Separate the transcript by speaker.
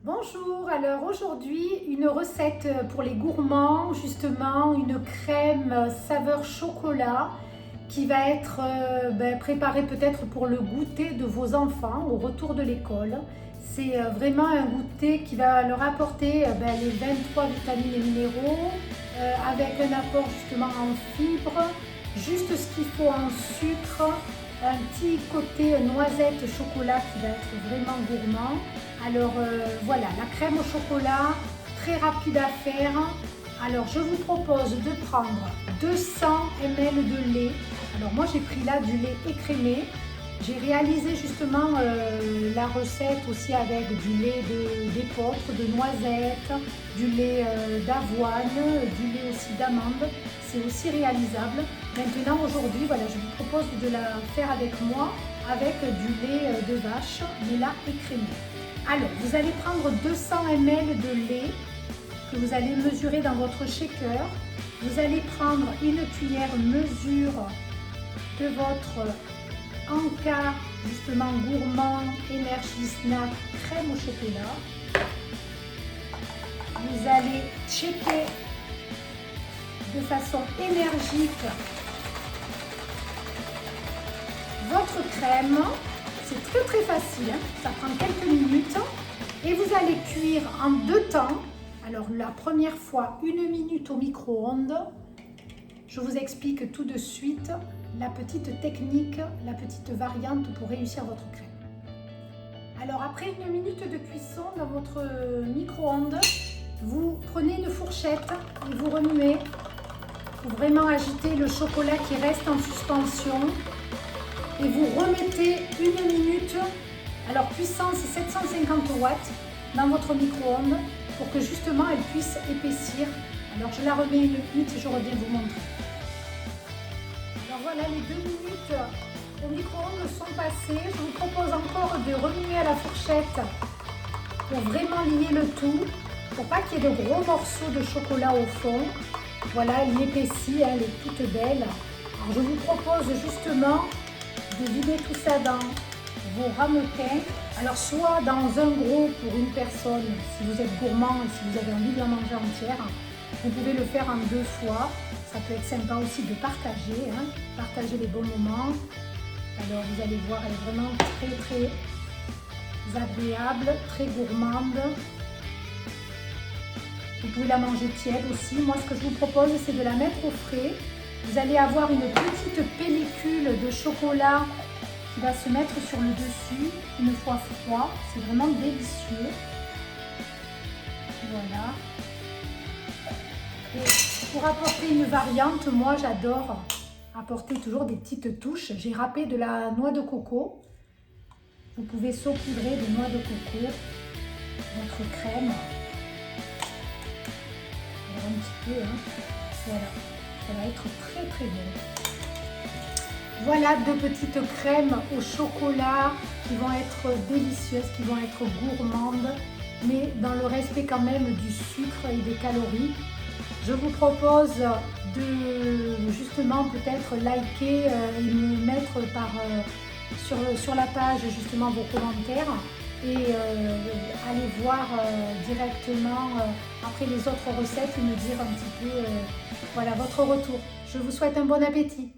Speaker 1: Bonjour, alors aujourd'hui une recette pour les gourmands, justement une crème saveur chocolat qui va être préparée peut-être pour le goûter de vos enfants au retour de l'école. C'est vraiment un goûter qui va leur apporter les 23 vitamines et minéraux avec un apport justement en fibres, juste ce qu'il faut en sucre, un petit côté noisette chocolat qui va être vraiment gourmand. Alors voilà, la crème au chocolat, très rapide à faire. Alors je vous propose de prendre 200 ml de lait. Alors moi j'ai pris là du lait écrémé. J'ai réalisé justement la recette aussi avec du lait d'épeautre, de noisette, du lait d'avoine, du lait aussi d'amande. C'est aussi réalisable. Maintenant aujourd'hui, voilà, je vous propose de la faire avec moi avec du lait de vache, mais là écrémé. Alors, vous allez prendre 200 ml de lait que vous allez mesurer dans votre shaker. Vous allez prendre une cuillère mesure de votre Anka, justement gourmand, Energy Snack, crème au chocolat. Vous allez shaker de façon énergique votre crème. C'est très facile, hein, ça prend quelques minutes et vous allez cuire en deux temps. Alors la première fois 1 minute au micro-ondes. Je vous explique tout de suite la petite technique, la petite variante pour réussir votre crème. Alors après 1 minute de cuisson dans votre micro-ondes, vous prenez une fourchette et vous remuez pour vraiment agiter le chocolat qui reste en suspension. Et vous remettez 1 minute, alors puissance 750 watts dans votre micro-ondes pour que justement elle puisse épaissir. Alors je la remets 1 minute et je reviens vous montrer. Alors voilà, les 2 minutes au micro-ondes sont passées. Je vous propose encore de remuer à la fourchette pour vraiment lier le tout, pour pas qu'il y ait de gros morceaux de chocolat au fond. Voilà, elle épaissit, elle est toute belle. Alors je vous propose justement de vider tout ça dans vos ramequins. Alors soit dans un gros pour une personne, si vous êtes gourmand et si vous avez envie de la manger entière, vous pouvez le faire en 2 fois. Ça peut être sympa aussi de partager, hein, partager les bons moments. Alors vous allez voir, elle est vraiment très agréable, très gourmande. Vous pouvez la manger tiède aussi. Moi ce que je vous propose c'est de la mettre au frais. Vous allez avoir une petite pellicule de chocolat qui va se mettre sur le dessus une fois froid. C'est vraiment délicieux. Voilà. Et pour apporter une variante, moi j'adore apporter toujours des petites touches. J'ai râpé de la noix de coco. Vous pouvez saupoudrer de noix de coco votre crème. Alors, un petit peu, hein. Voilà. Ça va être très bon. Voilà 2 petites crèmes au chocolat qui vont être délicieuses, qui vont être gourmandes, mais dans le respect quand même du sucre et des calories. Je vous propose de justement peut-être liker et me mettre sur la page justement vos commentaires et aller voir directement après les autres recettes et me dire un petit peu voilà votre retour. Je vous souhaite un bon appétit.